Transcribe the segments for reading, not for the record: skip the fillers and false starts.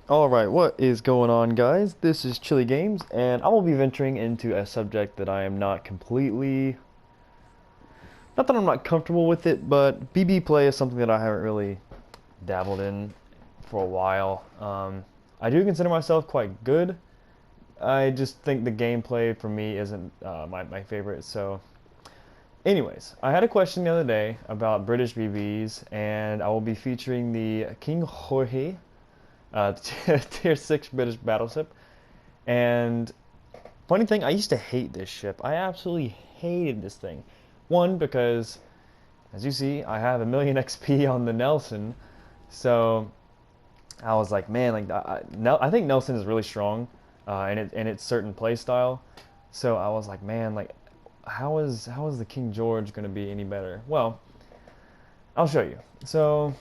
Alright, what is going on, guys? This is Chili Games, and I will be venturing into a subject that I am not completely... Not that I'm not comfortable with it, but BB play is something that I haven't really dabbled in for a while. I do consider myself quite good. I just think the gameplay for me isn't my favorite, so... Anyways, I had a question the other day about British BBs, and I will be featuring the King Jorge, tier 6 British battleship. And funny thing, I used to hate this ship. I absolutely hated this thing. One, because as you see, I have a million XP on the Nelson, so I was like, man, like I think Nelson is really strong in its certain play style. So I was like, man, like how is the King George going to be any better? Well, I'll show you. So,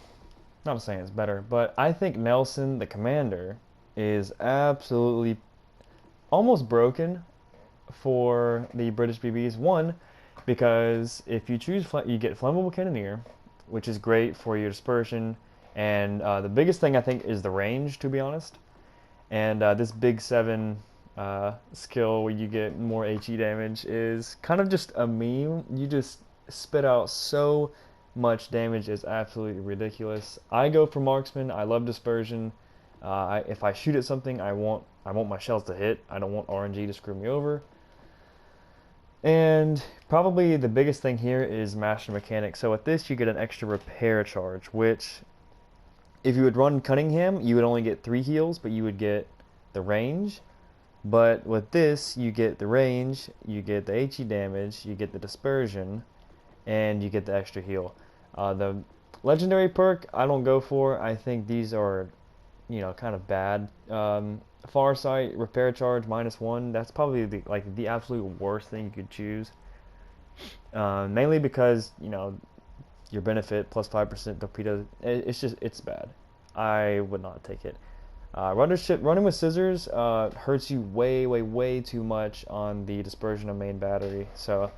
not saying it's better, but I think Nelson, the commander, is absolutely almost broken for the British BBs. One, because if you choose, you get flammable cannoneer, which is great for your dispersion, and the biggest thing I think is the range, to be honest. And this big 7 skill where you get more HE damage is kind of just a meme. You just spit out so much damage, is absolutely ridiculous. I go for marksman. I love dispersion. If I shoot at something, I want my shells to hit. I don't want RNG to screw me over. And probably the biggest thing here is master mechanic. So with this, you get an extra repair charge, which if you would run Cunningham, you would only get 3 heals, but you would get the range. But with this, you get the range, you get the HE damage, you get the dispersion, and you get the extra heal. The legendary perk I don't go for. I think these are, kind of bad. Farsight repair charge -1. That's probably the absolute worst thing you could choose. Mainly because your benefit plus 5% torpedo. It's bad. I would not take it. Running with scissors hurts you way too much on the dispersion of main battery. So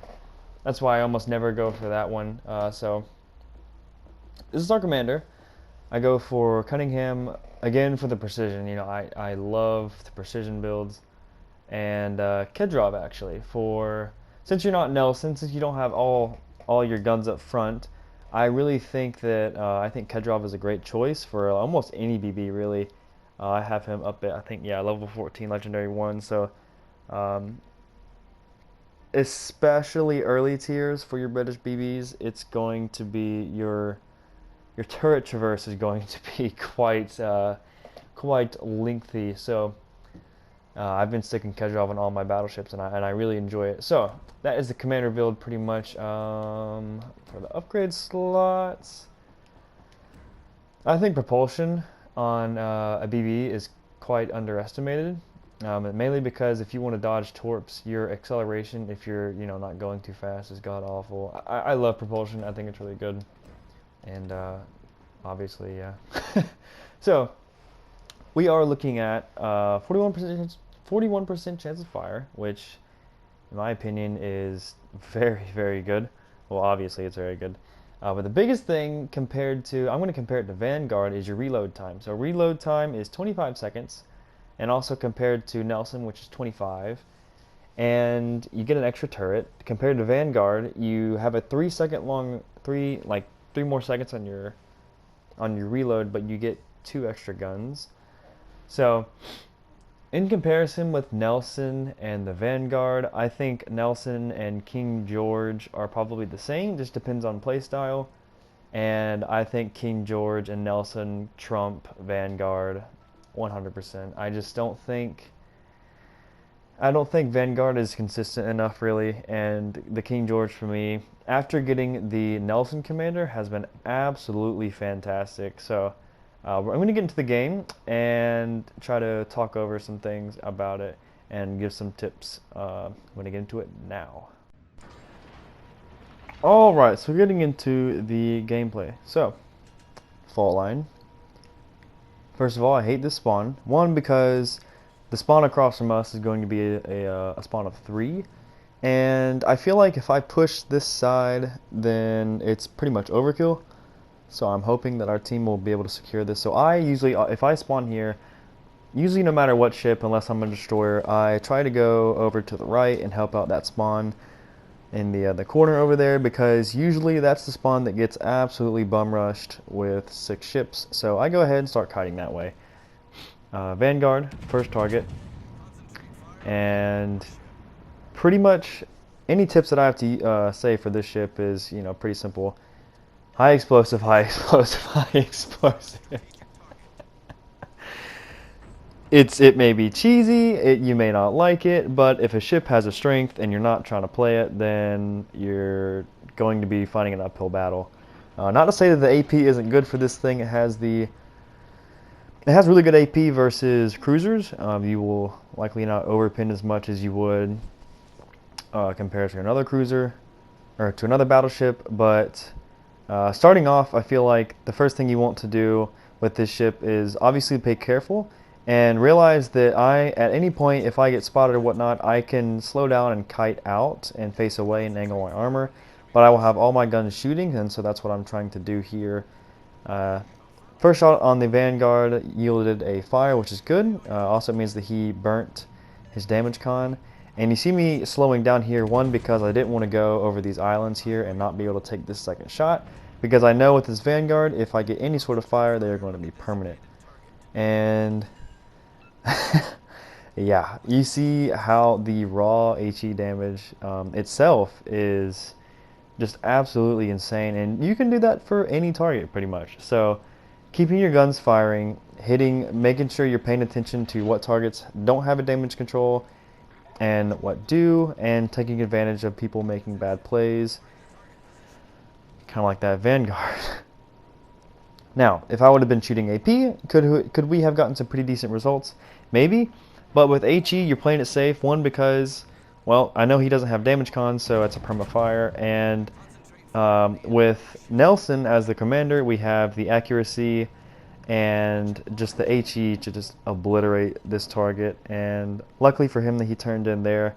that's why I almost never go for that one. So this is our commander. I go for Cunningham again for the precision. I love the precision builds, and Kedrov actually for since you're not Nelson, since you don't have all your guns up front. I really think that I think Kedrov is a great choice for almost any BB really. I have him up at, I think, yeah, level 14 legendary 1. So especially early tiers for your British BBs, it's going to be your turret traverse is going to be quite lengthy. So I've been sticking Kedrov on all my battleships, and I really enjoy it. So that is the commander build pretty much. For the upgrade slots, I think propulsion on a BB is quite underestimated. Mainly because if you want to dodge torps, your acceleration, if you're not going too fast, is god awful. I love propulsion. I think it's really good, and obviously, yeah. So we are looking at 41% chance of fire, which, in my opinion, is very good. Well, obviously, it's very good. But the biggest thing I'm going to compare it to Vanguard, is your reload time. So reload time is 25 seconds, and also compared to Nelson, which is 25. And you get an extra turret. Compared to Vanguard, you have a 3-second long, 3 more seconds on your reload, but you get 2 extra guns. So in comparison with Nelson and the Vanguard, I think Nelson and King George are probably the same, just depends on playstyle. And I think King George and Nelson trump Vanguard 100%. I don't think Vanguard is consistent enough really, and the King George for me, after getting the Nelson commander, has been absolutely fantastic. So I'm going to get into the game and try to talk over some things about it and give some tips. I'm going to get into it now. Alright, so we're getting into the gameplay. So, fault line. First of all, I hate this spawn. One, because the spawn across from us is going to be a spawn of 3. And I feel like if I push this side, then it's pretty much overkill. So I'm hoping that our team will be able to secure this. So I usually, if I spawn here, usually no matter what ship, unless I'm a destroyer, I try to go over to the right and help out that spawn in the corner over there, because usually that's the spawn that gets absolutely bum rushed with 6 ships. So I go ahead and start kiting that way. Vanguard, first target, and pretty much any tips that I have to say for this ship is, you know, pretty simple. High explosive, high explosive, high explosive. It may be cheesy, you may not like it, but if a ship has a strength and you're not trying to play it, then you're going to be fighting an uphill battle. Not to say that the AP isn't good for this thing. It has really good AP versus cruisers. You will likely not overpin as much as you would compared to another cruiser or to another battleship, but starting off, I feel like the first thing you want to do with this ship is obviously pay careful and realize that at any point, if I get spotted or whatnot, I can slow down and kite out and face away and angle my armor, but I will have all my guns shooting, and so that's what I'm trying to do here. First shot on the Vanguard yielded a fire, which is good. Also means that he burnt his damage con. And you see me slowing down here, one, because I didn't want to go over these islands here and not be able to take this second shot, because I know with this Vanguard, if I get any sort of fire, they are going to be permanent. And yeah, you see how the raw HE damage itself is just absolutely insane, and you can do that for any target pretty much. So keeping your guns firing, making sure you're paying attention to what targets don't have a damage control and what do, and taking advantage of people making bad plays, kind of like that Vanguard. Now, if I would have been shooting AP, could we have gotten some pretty decent results? Maybe, but with HE, you're playing it safe. One, because, well, I know he doesn't have damage cons, so it's a perma-fire, and with Nelson as the commander, we have the accuracy and just the HE to just obliterate this target, and luckily for him that he turned in there.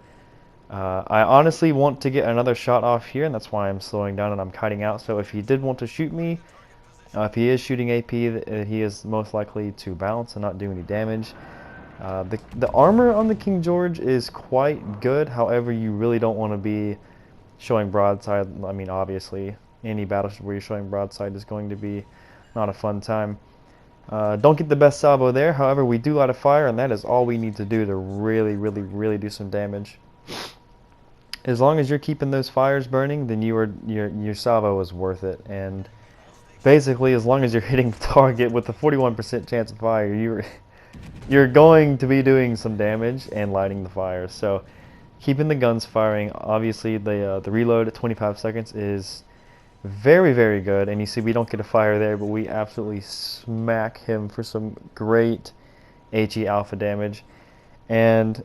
I honestly want to get another shot off here, and that's why I'm slowing down and I'm kiting out. So if he did want to shoot me, if he is shooting AP, he is most likely to bounce and not do any damage. The armor on the King George is quite good, however you really don't want to be showing broadside. I mean, obviously any battleship where you're showing broadside is going to be not a fun time. Don't get the best salvo there, however we do light a fire, and that is all we need to do to really do some damage. As long as you're keeping those fires burning, then your salvo is worth it. And basically, as long as you're hitting the target with a 41% chance of fire, you're going to be doing some damage and lighting the fire. So keeping the guns firing, obviously the reload at 25 seconds is very good, and you see we don't get a fire there, but we absolutely smack him for some great HE alpha damage. And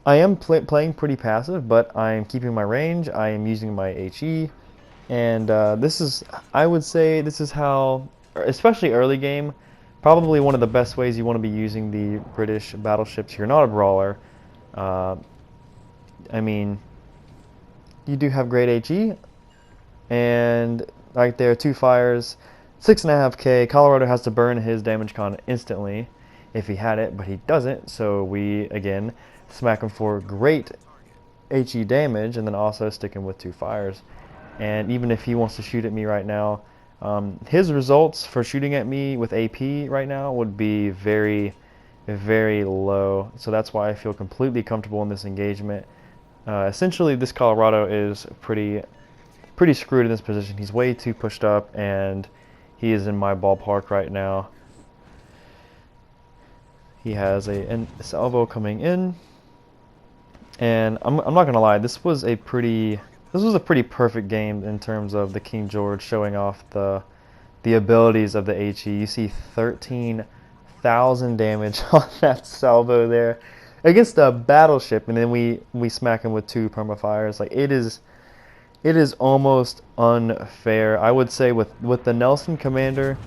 I am playing pretty passive, but I am keeping my range, I am using my HE, and I would say this is how, especially early game, probably one of the best ways you want to be using the British battleships. You're not a brawler. I mean, you do have great HE, and right there, 2 fires, 6.5k. Colorado has to burn his damage con instantly if he had it, but he doesn't, so we, again, smack him for great HE damage, and then also stick him with 2 fires. And even if he wants to shoot at me right now, his results for shooting at me with AP right now would be very low. So that's why I feel completely comfortable in this engagement. Essentially, this Colorado is pretty screwed in this position. He's way too pushed up, and he is in my ballpark right now. He has a salvo coming in, and I'm not gonna lie, this was a pretty perfect game in terms of the King George showing off the abilities of the HE. You see 13,000 damage on that salvo there against a battleship, and then we smack him with 2 perma-fires. Like, it is almost unfair. I would say with the Nelson Commander,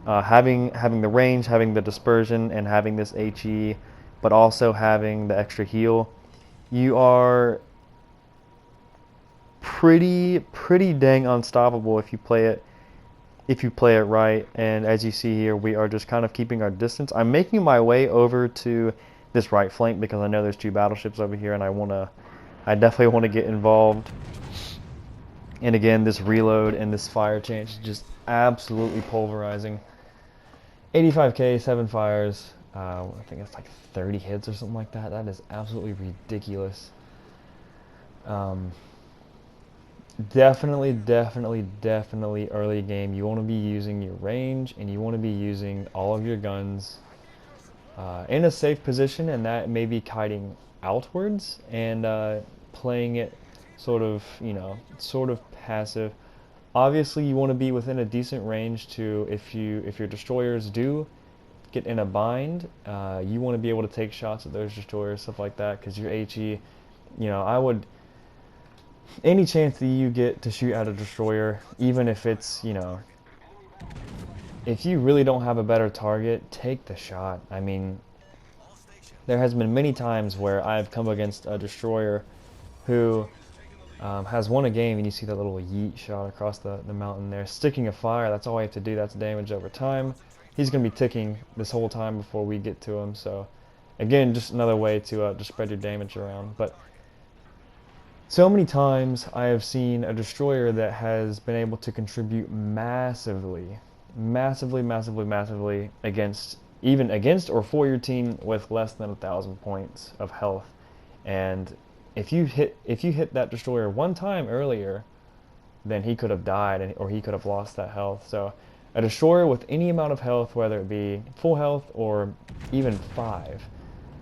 having the range, having the dispersion, and having this HE, but also having the extra heal, you are pretty dang unstoppable if you play it if you play it right. And as you see here, we are just kind of keeping our distance. I'm making my way over to this right flank because I know there's 2 battleships over here, and I definitely want to get involved. And again, this reload and this fire change is just absolutely pulverizing. 85k, 7 fires. I think it's like 30 hits or something like that. That is absolutely ridiculous. Definitely early game. You want to be using your range, and you want to be using all of your guns in a safe position, and that may be kiting outwards and playing it sort of, sort of passive. Obviously, you want to be within a decent range to, if your destroyers do get in a bind, you want to be able to take shots at those destroyers, stuff like that, because your HE, I would, any chance that you get to shoot at a destroyer, even if it's, if you really don't have a better target, take the shot. I mean, there has been many times where I've come against a destroyer who has won a game, and you see that little yeet shot across the mountain there, sticking a fire. That's all I have to do. That's damage over time. He's going to be ticking this whole time before we get to him. So, again, just another way to spread your damage around. But so many times I have seen a destroyer that has been able to contribute massively against or for your team with less than 1,000 points of health. And if you hit that destroyer one time earlier, then he could have died, or he could have lost that health. So a destroyer with any amount of health, whether it be full health or even 5,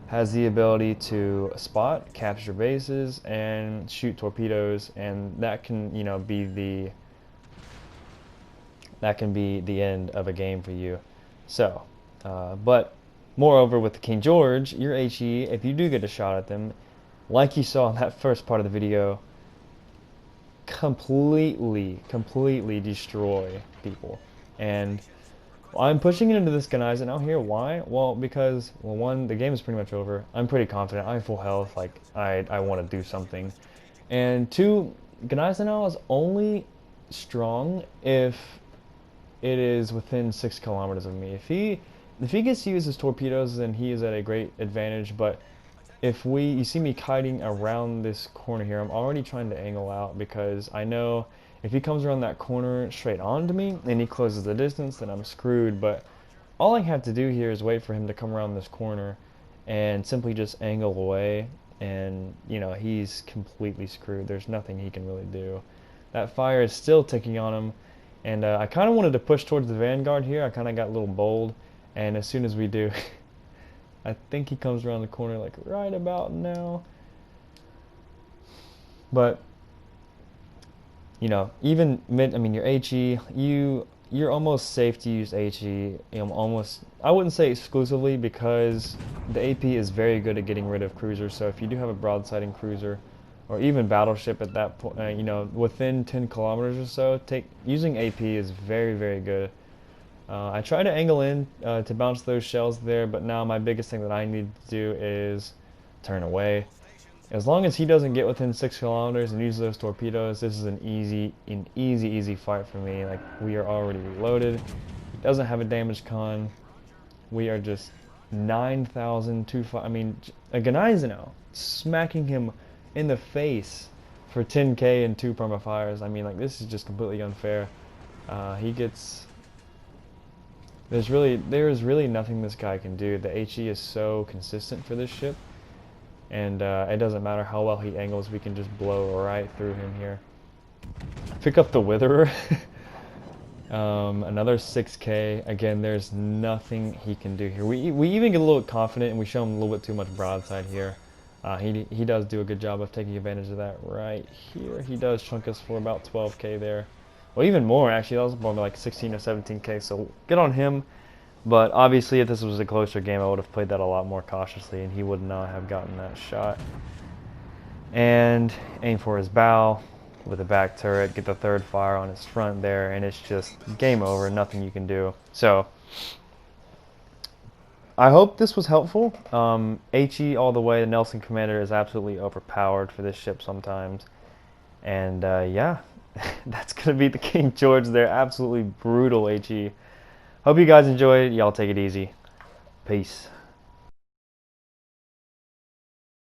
has the ability to spot, capture bases, and shoot torpedoes, and that can be the end of a game for you. So, but moreover, with the King George, your HE, if you do get a shot at them, like you saw in that first part of the video, completely destroy people. And I'm pushing it into this Gneisenau out here. Why? Well, because, well, one, the game is pretty much over. I'm pretty confident. I have full health. Like, I want to do something. And 2, Gneisenau is only strong if it is within 6 kilometers of me. If he gets to use his torpedoes, then he is at a great advantage. But if you see me kiting around this corner here, I'm already trying to angle out, because I know if he comes around that corner straight onto me and he closes the distance, then I'm screwed. But all I have to do here is wait for him to come around this corner and simply just angle away, and he's completely screwed. There's nothing he can really do. That fire is still ticking on him, and I kind of wanted to push towards the Vanguard here. I kind of got a little bold, and as soon as we do, I think he comes around the corner like right about now. But even your HE, you're almost safe to use HE. Almost, I wouldn't say exclusively, because the AP is very good at getting rid of cruisers. So if you do have a broadsiding cruiser, or even battleship at that point, within 10 kilometers or so, using AP is very good. I try to angle in to bounce those shells there, but now my biggest thing that I need to do is turn away. As long as he doesn't get within 6 kilometers and use those torpedoes, this is an easy fight for me. Like, we are already reloaded. He doesn't have a damage con. We are just 9,000 I mean, a Gneisenau smacking him in the face for 10k and 2 perma fires. I mean, like, this is just completely unfair. He gets. There is really nothing this guy can do. The HE is so consistent for this ship, and it doesn't matter how well he angles, we can just blow right through him here. Pick up the Witherer. Another 6k. Again, there's nothing he can do here. We even get a little confident, and we show him a little bit too much broadside here. He does do a good job of taking advantage of that right here. He does chunk us for about 12k there. Well, even more, actually. That was more like 16 or 17k, so good on him. But obviously, if this was a closer game, I would have played that a lot more cautiously, and he would not have gotten that shot. And aim for his bow with a back turret, get the 3rd fire on his front there, and it's just game over, nothing you can do. So, I hope this was helpful. HE all the way, the Nelson Commander is absolutely overpowered for this ship sometimes. And yeah. that's going to be the King George there. Absolutely brutal HE. Hope you guys enjoyed. Y'all take it easy. Peace.